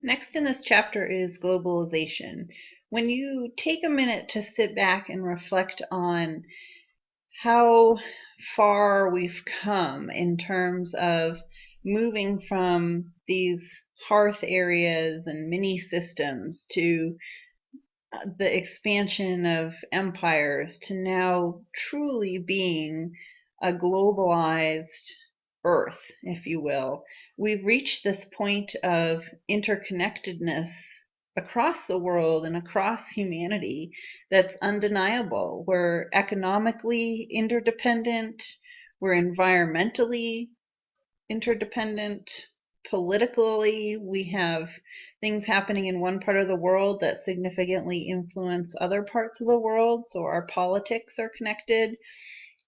Next in this chapter is globalization. When you take a minute to sit back and reflect on how far we've come in terms of moving from these hearth areas and mini systems to the expansion of empires to now truly being a globalized Earth, if you will. We've reached this point of interconnectedness across the world and across humanity that's undeniable. We're economically interdependent, we're environmentally interdependent. Politically, we have things happening in one part of the world that significantly influence other parts of the world, so our politics are connected.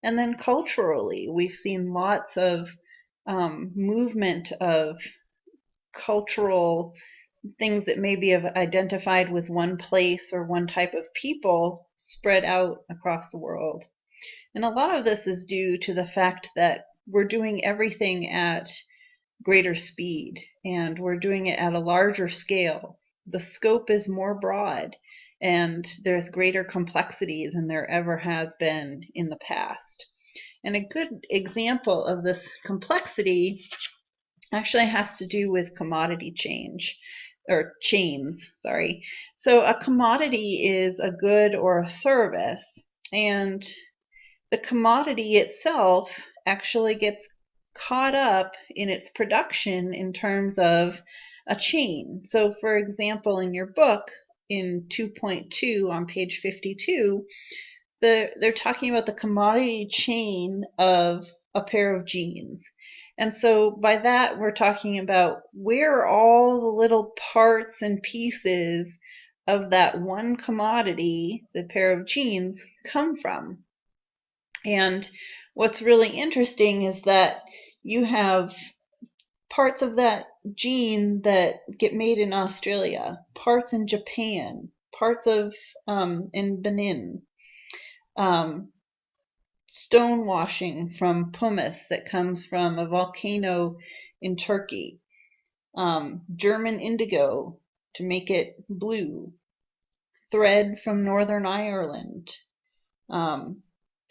And then culturally, we've seen lots of movement of cultural things that maybe have identified with one place or one type of people spread out across the world. And a lot of this is due to the fact that we're doing everything at greater speed and we're doing it at a larger scale. The scope is more broad and there's greater complexity than there ever has been in the past. And a good example of this complexity actually has to do with commodity chains, sorry. So a commodity is a good or a service, and the commodity itself actually gets caught up in its production in terms of a chain. So for example, in your book in 2.2 on page 52, they're talking about the commodity chain of a pair of jeans. And so by that, we're talking about where all the little parts and pieces of that one commodity, the pair of jeans, come from. And what's really interesting is that you have parts of that jean that get made in Australia, parts in Japan, parts of in Benin, stone washing from pumice that comes from a volcano in Turkey, German indigo to make it blue, thread from Northern Ireland,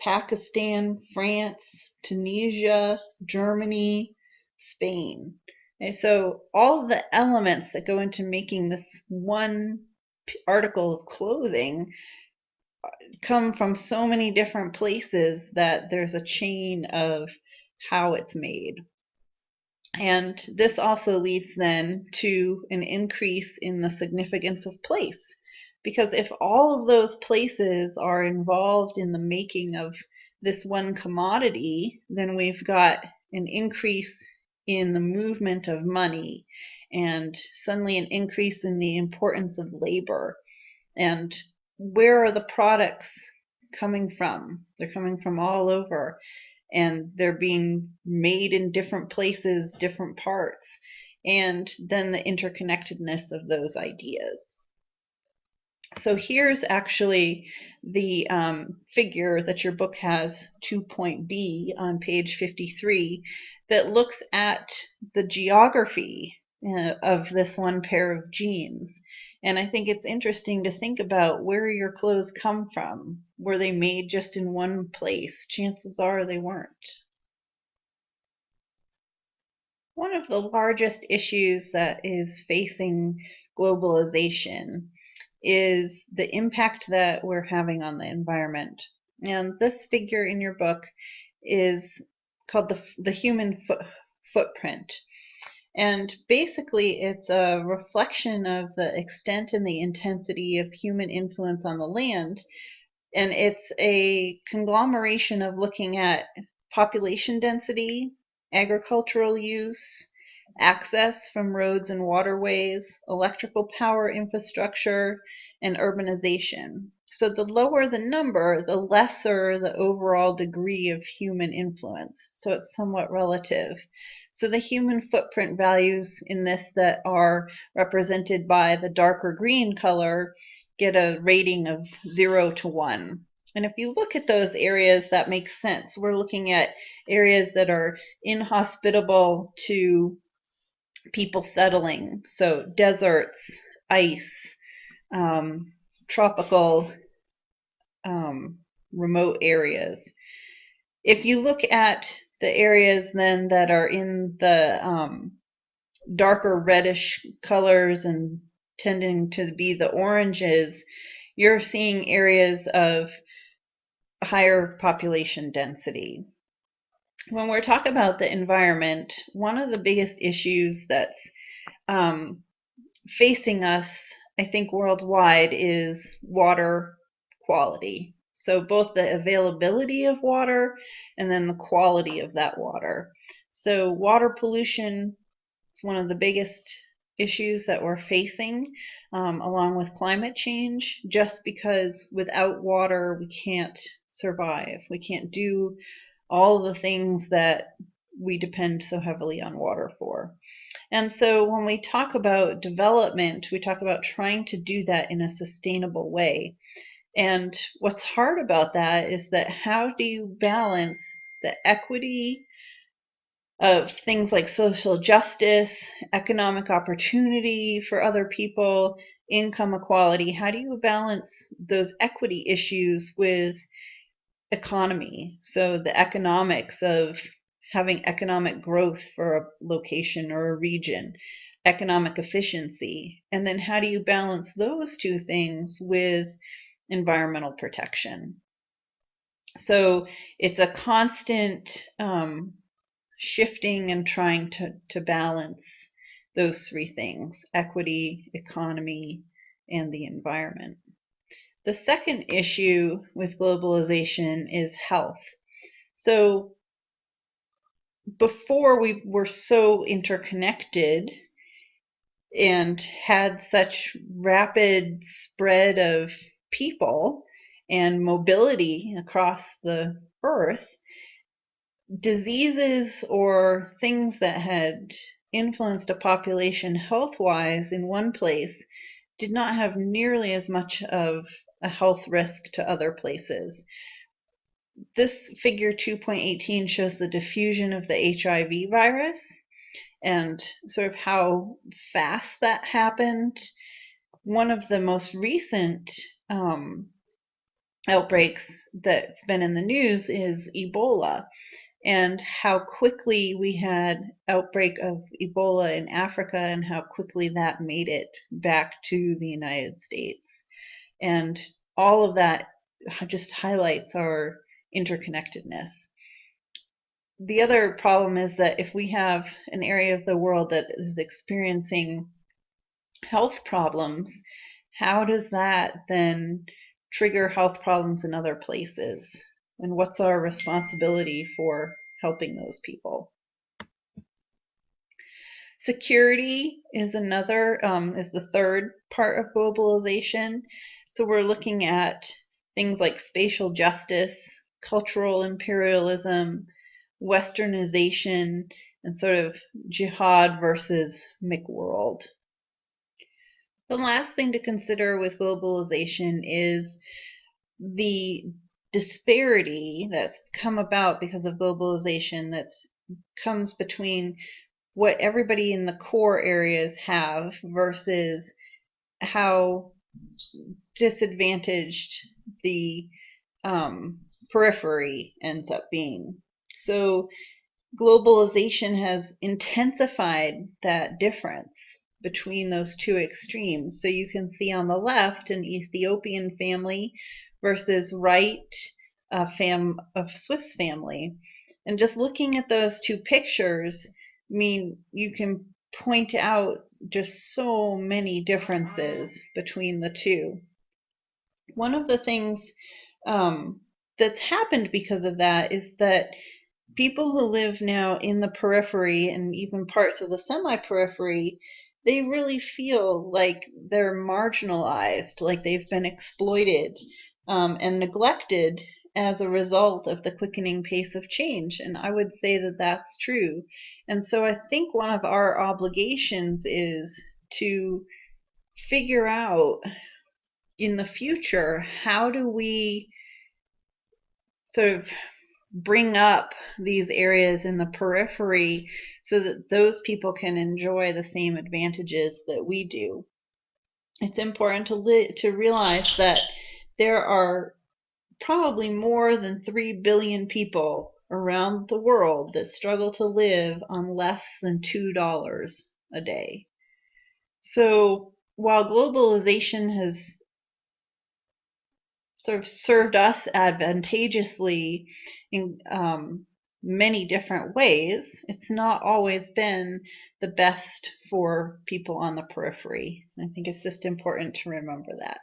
Pakistan, France, Tunisia, Germany, Spain. And so all of the elements that go into making this one article of clothing come from so many different places that there's a chain of how it's made. And this also leads then to an increase in the significance of place. Because if all of those places are involved in the making of this one commodity, then we've got an increase in the movement of money and suddenly an increase in the importance of labor. And where are the products coming from? They're coming from all over, and they're being made in different places, different parts, and then the interconnectedness of those ideas. So here's actually the figure that your book has, 2.B on page 53, that looks at the geography of this one pair of jeans. And I think it's interesting to think about where your clothes come from. Were they made just in one place? Chances are they weren't. One of the largest issues that is facing globalization is the impact that we're having on the environment. And this figure in your book is called the human footprint. And basically, it's a reflection of the extent and the intensity of human influence on the land. And it's a conglomeration of looking at population density, agricultural use, access from roads and waterways, electrical power infrastructure, and urbanization. So the lower the number, the lesser the overall degree of human influence. So it's somewhat relative. So the human footprint values in this that are represented by the darker green color get a rating of 0 to 1. And if you look at those areas, that makes sense. We're looking at areas that are inhospitable to people settling. So deserts, ice, um, tropical, remote areas. If you look at the areas then that are in the darker reddish colors and tending to be the oranges, you're seeing areas of higher population density. When we're talking about the environment, one of the biggest issues that's um, facing us, I think, worldwide is water quality. So both the availability of water and then the quality of that water. So water pollution is one of the biggest issues that we're facing, along with climate change, just because without water we can't survive. We can't do all the things that we depend so heavily on water for. And so when we talk about development, we talk about trying to do that in a sustainable way. And what's hard about that is that how do you balance the equity of things like social justice, economic opportunity for other people, income equality? How do you balance those equity issues with economy? So the economics of having economic growth for a location or a region, economic efficiency, and then how do you balance those two things with environmental protection? So it's a constant shifting and trying to balance those three things: equity, economy, and the environment. The second issue with globalization is health. So before we were so interconnected and had such rapid spread of people and mobility across the earth, diseases or things that had influenced a population health-wise in one place did not have nearly as much of a health risk to other places. This figure 2.18 shows the diffusion of the HIV virus and sort of how fast that happened. One of the most recent outbreaks that's been in the news is Ebola, and how quickly we had outbreak of Ebola in Africa and how quickly that made it back to the United States. And all of that just highlights our interconnectedness. The other problem is that if we have an area of the world that is experiencing health problems, how does that then trigger health problems in other places? And what's our responsibility for helping those people? Security is is the third part of globalization. So we're looking at things like spatial justice, cultural imperialism, westernization, and sort of jihad versus McWorld. The last thing to consider with globalization is the disparity that's come about because of globalization that comes between what everybody in the core areas have versus how disadvantaged the periphery ends up being. So globalization has intensified that difference between those two extremes. So you can see on the left an Ethiopian family versus right a Swiss family. And just looking at those two pictures, I mean, you can point out just so many differences between the two. One of the things that's happened because of that is that people who live now in the periphery and even parts of the semi-periphery, they really feel like they're marginalized, like they've been exploited and neglected as a result of the quickening pace of change. And I would say that that's true. And so I think one of our obligations is to figure out in the future, how do we sort of bring up these areas in the periphery so that those people can enjoy the same advantages that we do. It's important to realize that there are probably more than 3 billion people around the world that struggle to live on less than $2 a day. So while globalization has sort of served us advantageously in many different ways, it's not always been the best for people on the periphery. I think it's just important to remember that.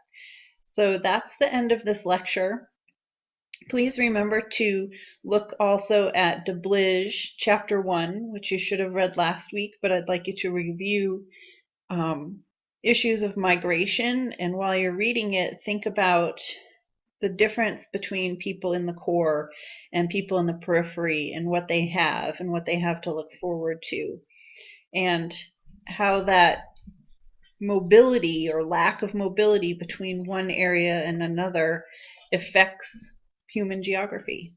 So that's the end of this lecture. Please remember to look also at Deblige Chapter 1, which you should have read last week, but I'd like you to review issues of migration. And while you're reading it, think about the difference between people in the core and people in the periphery and what they have to look forward to, and how that mobility or lack of mobility between one area and another affects human geography.